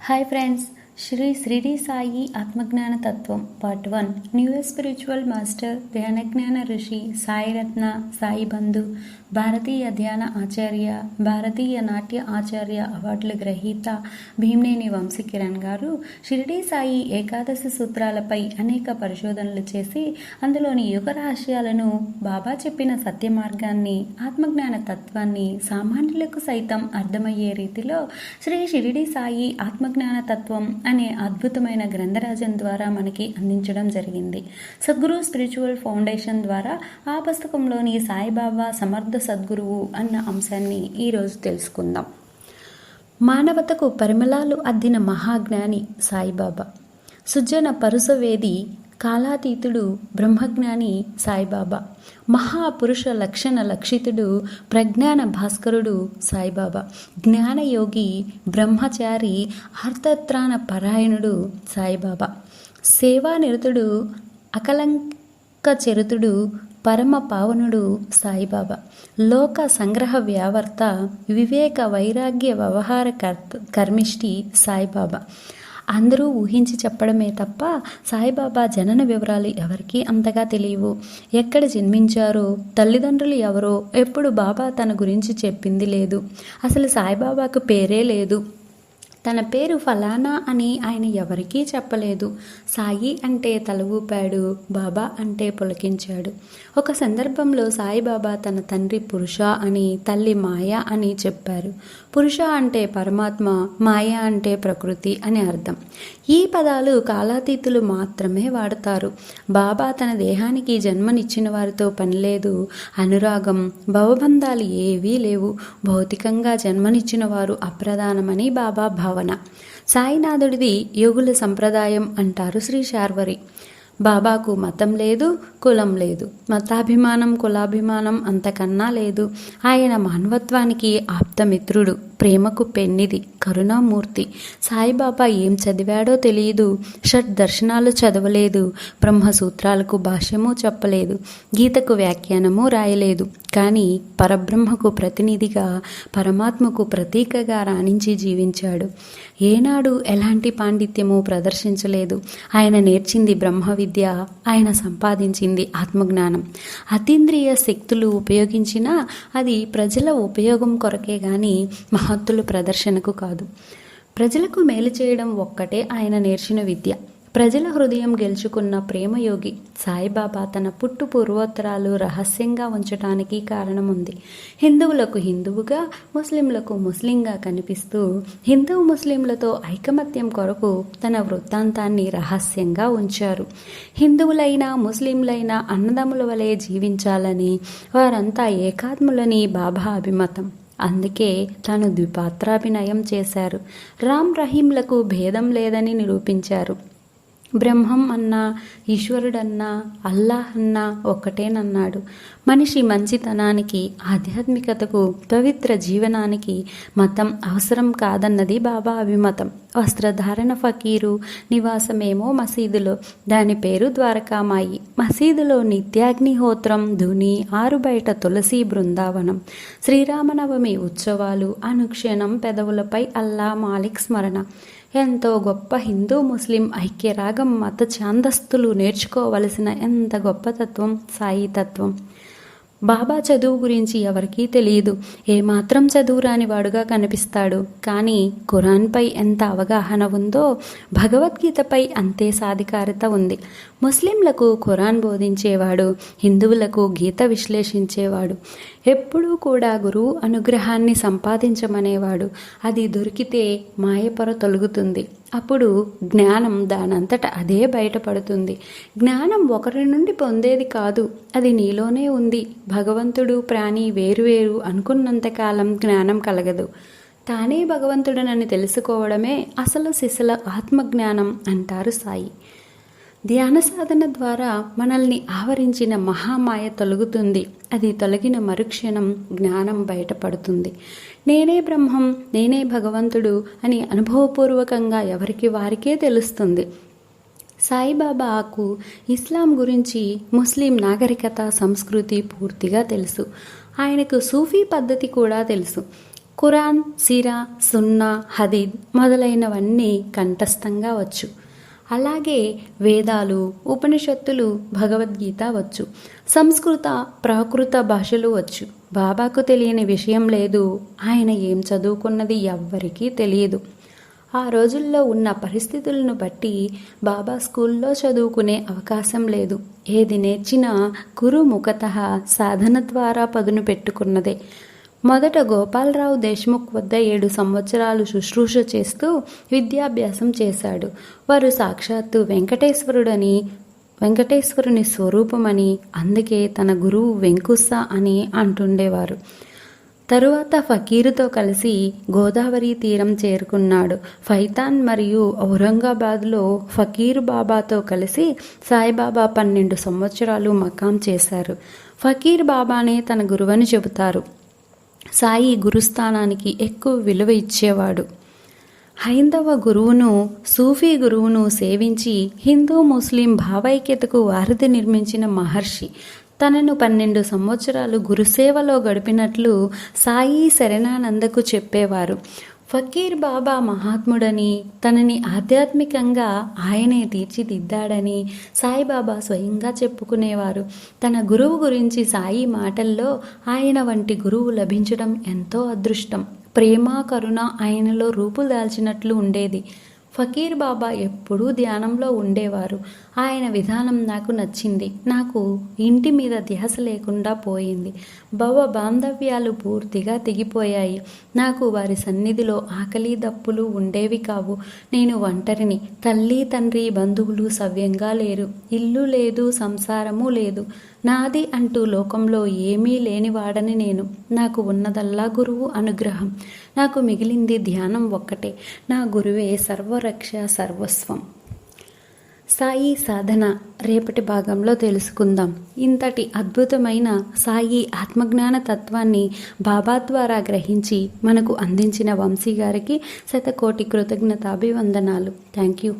Hi friends, Shri Shirdi Sai ఆత్మజ్ఞాన తత్వం part 1 new spiritual master ధ్యానజ్ఞాన ఋషి సాయిరత్న సాయి బంధు భారతీయ ధ్యాన ఆచార్య భారతీయ నాట్య ఆచార్య అవార్డుల గ్రహీత భీమ్నేని వంశీకిరణ్ గారు షిరిడి సాయి ఏకాదశి సూత్రాలపై అనేక పరిశోధనలు చేసి అందులోని యుగ రహస్యాలను, బాబా చెప్పిన సత్య మార్గాన్ని, ఆత్మజ్ఞాన తత్వాన్ని సామాన్యులకు సైతం అర్థమయ్యే రీతిలో శ్రీ షిరిడి సాయి ఆత్మజ్ఞాన తత్వం అనే అద్భుతమైన గ్రంథరాజం ద్వారా మనకి అందించడం జరిగింది. సద్గురు స్పిరిచువల్ ఫౌండేషన్ ద్వారా ఆ పుస్తకంలోని సాయిబాబా సమర్థ సద్గురువు అన్న అంశాన్ని ఈరోజు తెలుసుకుందాం. మానవతకు పరిమళాలు అద్దిన మహాజ్ఞాని సాయిబాబా, సుజన పరుసవేది కాలాతీతుడు బ్రహ్మజ్ఞాని సాయిబాబా, మహాపురుష లక్షణ లక్షితుడు ప్రజ్ఞాన భాస్కరుడు సాయిబాబా, జ్ఞానయోగి బ్రహ్మచారి అర్థత్రాణ పరాయణుడు సాయిబాబా, సేవానిరతుడు అకలంక చరితుడు పరమ పావనుడు సాయిబాబా, లోక సంగ్రహ వ్యావర్త వివేక వైరాగ్య వ్యవహార కర్మిష్టి సాయిబాబా. అందరూ ఊహించి చెప్పడమే తప్ప సాయిబాబా జనన వివరాలు ఎవరికీ అంతగా తెలియవు. ఎక్కడ జన్మించారో, తల్లిదండ్రులు ఎవరో ఎప్పుడు బాబా తన గురించి చెప్పింది లేదు. అసలు సాయిబాబాకు పేరే లేదు. తన పేరు ఫలానా అని ఆయన ఎవరికీ చెప్పలేదు. సాయి అంటే తల ఊపాడు, బాబా అంటే పులకించాడు. ఒక సందర్భంలో సాయిబాబా తన తండ్రి పురుష అని, తల్లి మాయ అని చెప్పారు. పురుష అంటే పరమాత్మ, మాయ అంటే ప్రకృతి అని అర్థం. ఈ పదాలు కాలాతీతులు మాత్రమే వాడతారు. బాబా తన దేహానికి జన్మనిచ్చిన వారితో పనిలేదు. అనురాగం, భవబంధాలు ఏవీ లేవు. భౌతికంగా జన్మనిచ్చిన వారు అప్రధానమని బాబా భావన. సాయినాథుడిది యోగుల సంప్రదాయం అంటారు శ్రీ శార్వరి. బాబాకు మతం లేదు, కులం లేదు. మతాభిమానం, కులాభిమానం అంతకన్నా లేదు. ఆయన మానవత్వానికి ఆప్తమిత్రుడు, ప్రేమకు పెన్నిది, కరుణామూర్తి. సాయిబాబా ఏం చదివాడో తెలియదు. షట్ దర్శనాలు చదవలేదు. బ్రహ్మసూత్రాలకు భాష్యము చెప్పలేదు. గీతకు వ్యాఖ్యానము రాయలేదు. కానీ పరబ్రహ్మకు ప్రతినిధిగా, పరమాత్మకు ప్రతీకగా రాణించి జీవించాడు. ఏనాడు ఎలాంటి పాండిత్యము ప్రదర్శించలేదు. ఆయన నేర్చింది బ్రహ్మ విద్య, ఆయన సంపాదించింది ఆత్మజ్ఞానం. అతీంద్రియ శక్తులు ఉపయోగించినా అది ప్రజల ఉపయోగం కొరకే గాని మహత్తుల ప్రదర్శనకు కాదు. ప్రజలకు మేలు చేయడం ఒక్కటే ఆయన నేర్చిన విద్య. ప్రజల హృదయం గెలుచుకున్న ప్రేమయోగి సాయిబాబా తన పుట్టు పూర్వోత్తరాలు రహస్యంగా ఉంచడానికి కారణముంది. హిందువులకు హిందువుగా, ముస్లింలకు ముస్లింగా కనిపిస్తూ హిందూ ముస్లింలతో ఐకమత్యం కొరకు తన వృత్తాంతాన్ని రహస్యంగా ఉంచారు. హిందువులైనా ముస్లింలైనా అన్నదమ్ముల వలె జీవించాలని, వారంతా ఏకాత్ములని బాబా అభిమతం. అందుకే తాను ద్విపాత్రాభినయం చేశారు. రామ్ రహీంలకు భేదం లేదని నిరూపించారు. బ్రహ్మం అన్నా, ఈశ్వరుడన్నా, అల్లాహ్ అన్నా ఒక్కటేనన్నాడు. మనిషి మంచితనానికి, ఆధ్యాత్మికతకు, పవిత్ర జీవనానికి మతం అవసరం కాదన్నది బాబా అభిమతం. వస్త్రధారణ ఫకీరు, నివాసమేమో మసీదులో, దాని పేరు ద్వారకామాయి. మసీదులో నిత్యాగ్నిహోత్రం, ధుని, ఆరుబయట తులసి బృందావనం, శ్రీరామనవమి ఉత్సవాలు, అనుక్షణం పెదవులపై అల్లా మాలిక్ స్మరణ. ఎంతో గొప్ప హిందూ ముస్లిం ఐక్యరాగం, మత ఛాందస్తులు నేర్చుకోవలసిన ఎంత గొప్ప తత్వం సాయి తత్వం. బాబా చదువు గురించి ఎవరికీ తెలియదు. ఏమాత్రం చదువు రాని వాడుగా కనిపిస్తాడు. కానీ ఖురాన్పై ఎంత అవగాహన ఉందో భగవద్గీతపై అంతే సాధికారత ఉంది. ముస్లింలకు ఖురాన్ బోధించేవాడు, హిందువులకు గీత విశ్లేషించేవాడు. ఎప్పుడూ కూడా గురువు అనుగ్రహాన్ని సంపాదించమనేవాడు. అది దొరికితే మాయపొర తొలగుతుంది. అప్పుడు జ్ఞానం దానంతట అదే బయటపడుతుంది. జ్ఞానం ఒకరి నుండి పొందేది కాదు, అది నీలోనే ఉంది. భగవంతుడు ప్రాణి వేరువేరు అనుకున్నంతకాలం జ్ఞానం కలగదు. తానే భగవంతుడనని తెలుసుకోవడమే అసలు సిసల ఆత్మజ్ఞానం అంటారు సాయి. ధ్యాన సాధన ద్వారా మనల్ని ఆవరించిన మహామాయ తొలగుతుంది. అది తొలగిన మరుక్షణం జ్ఞానం బయటపడుతుంది. నేనే బ్రహ్మం, నేనే భగవంతుడు అని అనుభవపూర్వకంగా ఎవరికి వారికే తెలుస్తుంది. సాయిబాబాకు ఇస్లాం గురించి, ముస్లిం నాగరికత, సంస్కృతి పూర్తిగా తెలుసు. ఆయనకు సూఫీ పద్ధతి కూడా తెలుసు. ఖురాన్, సిరా, సున్నా, హదీద్ మొదలైనవన్నీ కంఠస్థంగా వచ్చు. అలాగే వేదాలు, ఉపనిషత్తులు, భగవద్గీత వచ్చు. సంస్కృత, ప్రాకృత భాషలు వచ్చు. బాబాకు తెలియని విషయం లేదు. ఆయన ఏం చదువుకున్నది ఎవ్వరికీ తెలియదు. ఆ రోజుల్లో ఉన్న పరిస్థితులను బట్టి బాబా స్కూల్లో చదువుకునే అవకాశం లేదు. ఏది నేర్చినా గురుముఖతః సాధన ద్వారా పదును పెట్టుకున్నదే. మొదట గోపాలరావు దేశ్ముఖ్ వద్ద 7 సంవత్సరాలు శుశ్రూష చేస్తూ విద్యాభ్యాసం చేశాడు. వారు సాక్షాత్తు వెంకటేశ్వరుని స్వరూపమని, అందుకే తన గురువు వెంకుస్స అని అంటుండేవారు. తరువాత ఫకీరుతో కలిసి గోదావరి తీరం చేరుకున్నాడు. ఫైతాన్ మరియు ఔరంగాబాద్లో ఫకీరు బాబాతో కలిసి సాయిబాబా 12 సంవత్సరాలు మకాం చేశారు. ఫకీర్ బాబానే తన గురువని చెబుతారు. సాయి గురుస్థానానికి ఎక్కువ విలువ ఇచ్చేవాడు. హైందవ గురువును, సూఫీ గురువును సేవించి హిందూ ముస్లిం భావైక్యతకు వారధి నిర్మించిన మహర్షి. తనను 12 సంవత్సరాలు గురుసేవలో గడిపినట్లు సాయి శరణానందకు చెప్పేవారు. ఫకీర్ బాబా మహాత్ముడని, తనని ఆధ్యాత్మికంగా ఆయనే తీర్చిదిద్దాడని సాయిబాబా స్వయంగా చెప్పుకునేవారు. తన గురువు గురించి సాయి మాటల్లో ఆయన వంటి గురువు లభించడం ఎంతో అదృష్టం, ప్రేమ, కరుణ ఆయనలో రూపుదాల్చినట్లు ఉండేది. ఫకీర్ బాబా ఎప్పుడూ ధ్యానంలో ఉండేవారు. ఆయన విధానం నాకు నచ్చింది. నాకు ఇంటి మీద ధ్యాస లేకుండా పోయింది. భవ బాంధవ్యాలు పూర్తిగా తెగిపోయాయి. నాకు వారి సన్నిధిలో ఆకలి దప్పులు ఉండేవి కావు. నేను ఒంటరిని. తల్లి, తండ్రి, బంధువులు సవ్యంగా లేరు. ఇల్లు లేదు, సంసారము లేదు. నాది అంటూ లోకంలో ఏమీ లేనివాడని నేను. నాకు ఉన్నదల్లా గురువు అనుగ్రహం. నాకు మిగిలింది ధ్యానం ఒక్కటే. నా గురువే సర్వరక్ష సర్వస్వం. సాయి సాధన రేపటి భాగంలో తెలుసుకుందాం. ఇంతటి అద్భుతమైన సాయి ఆత్మజ్ఞాన తత్వాన్ని బాబా ద్వారా గ్రహించి మనకు అందించిన వంశీ గారికి శతకోటి కృతజ్ఞతాభివందనాలు. Thank you.